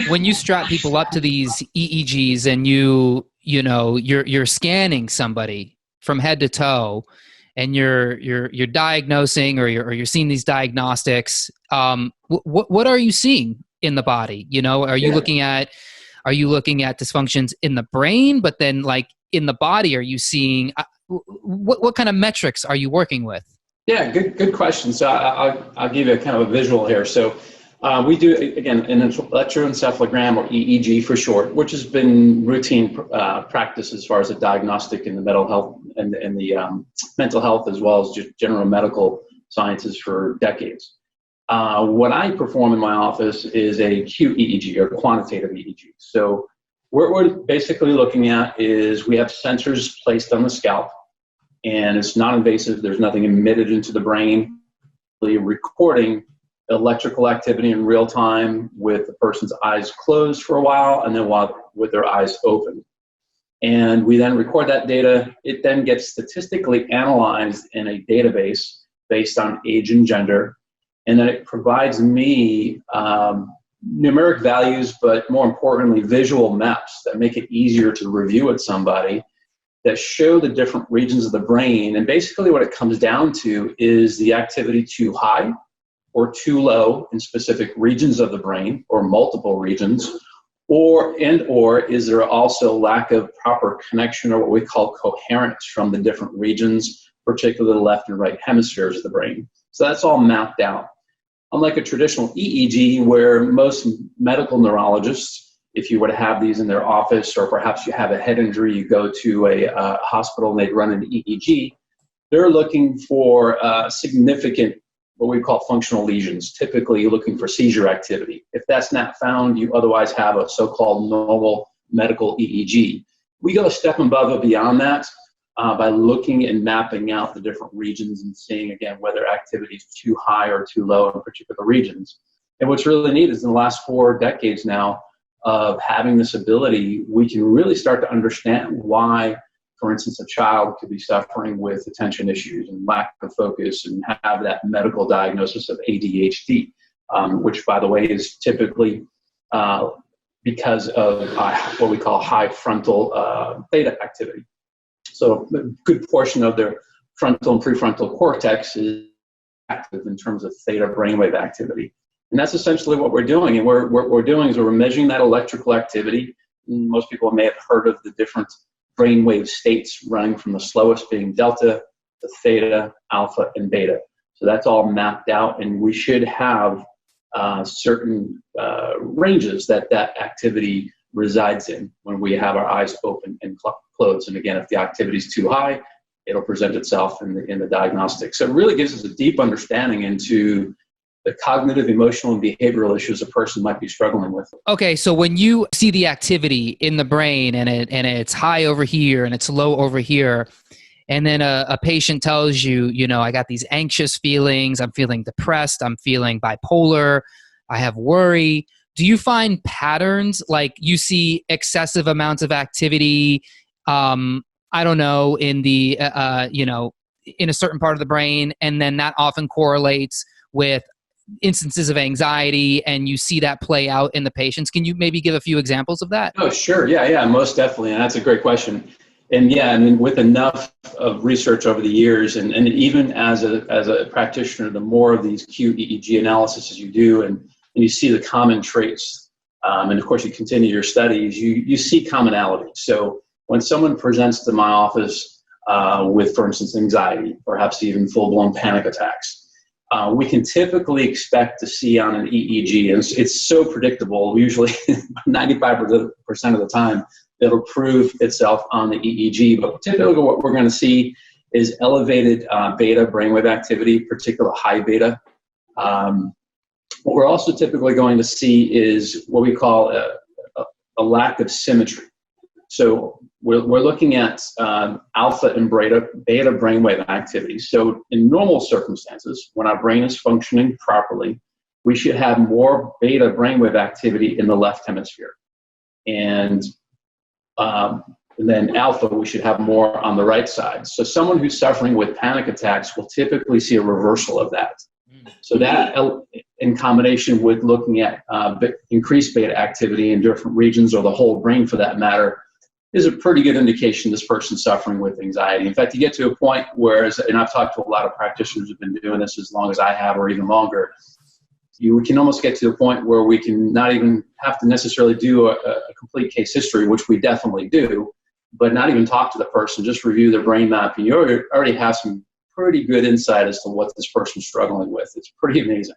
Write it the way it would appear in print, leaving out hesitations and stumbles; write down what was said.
when you strap people up to these EEGs and you're scanning somebody from head to toe, and you're diagnosing, or you're seeing these diagnostics, what are you seeing in the body? Are you looking at dysfunctions in the brain, but then like in the body, are you seeing what kind of metrics are you working with? Yeah, good question. So I'll give you a kind of a visual here. So we do, again, an electroencephalogram, or EEG for short, which has been routine practice as far as a diagnostic in the mental health and the mental health, as well as just general medical sciences for decades. What I perform in my office is a QEEG, or quantitative EEG. So what we're basically looking at is we have sensors placed on the scalp, and it's non-invasive. There's nothing emitted into the brain. We're recording electrical activity in real time with the person's eyes closed for a while, and then with their eyes open. And we then record that data. It then gets statistically analyzed in a database based on age and gender. And then it provides me numeric values, but more importantly, visual maps that make it easier to review with somebody, that show the different regions of the brain. And basically what it comes down to is the activity too high or too low in specific regions of the brain, or multiple regions, or is there also lack of proper connection, or what we call coherence, from the different regions, particularly the left and right hemispheres of the brain. So that's all mapped out. Unlike a traditional EEG, where most medical neurologists, if you were to have these in their office, or perhaps you have a head injury, you go to a hospital and they'd run an EEG, they're looking for significant, what we call functional lesions, typically looking for seizure activity. If that's not found, you otherwise have a so-called normal medical EEG. We go a step above and beyond that by looking and mapping out the different regions and seeing, again, whether activity is too high or too low in particular regions. And what's really neat is in the last 4 decades now of having this ability, we can really start to understand why, for instance, a child could be suffering with attention issues and lack of focus and have that medical diagnosis of ADHD, which, by the way, is typically because of what we call high frontal theta activity. So a good portion of their frontal and prefrontal cortex is active in terms of theta brainwave activity. And that's essentially what we're doing. And what we're doing is we're measuring that electrical activity. Most people may have heard of the different brainwave states, running from the slowest being delta to theta, alpha, and beta. So that's all mapped out, and we should have certain ranges that activity resides in when we have our eyes open and closed. And again, if the activity is too high, it'll present itself in the diagnostic. So it really gives us a deep understanding into the cognitive, emotional, and behavioral issues a person might be struggling with. Okay, so when you see the activity in the brain and it's high over here and it's low over here, and then a patient tells you, I got these anxious feelings, I'm feeling depressed, I'm feeling bipolar, I have worry. Do you find patterns, like you see excessive amounts of activity, I don't know, in the, in a certain part of the brain, and then that often correlates with instances of anxiety, and you see that play out in the patients? Can you maybe give a few examples of that? Oh, sure. Yeah, most definitely. And that's a great question. And yeah, I mean, with enough of research over the years, and even as a practitioner, the more of these QEEG analysis as you do, and you see the common traits, and of course you continue your studies, you see commonality. So when someone presents to my office with, for instance, anxiety, perhaps even full-blown panic attacks, we can typically expect to see on an EEG, and it's so predictable, usually 95% of the time, it'll prove itself on the EEG. But typically what we're going to see is elevated beta brainwave activity, particularly high beta. What we're also typically going to see is what we call a lack of symmetry. So we're looking at alpha and beta brainwave activity. So in normal circumstances, when our brain is functioning properly, we should have more beta brainwave activity in the left hemisphere. And then alpha, we should have more on the right side. So someone who's suffering with panic attacks will typically see a reversal of that. So that, in combination with looking at increased beta activity in different regions, or the whole brain for that matter, is a pretty good indication this person's suffering with anxiety. In fact, you get to a point where, and I've talked to a lot of practitioners who've been doing this as long as I have, or even longer, you can almost get to the point where we can not even have to necessarily do a complete case history, which we definitely do, but not even talk to the person, just review their brain map, and you already have some pretty good insight as to what this person's struggling with. It's pretty amazing.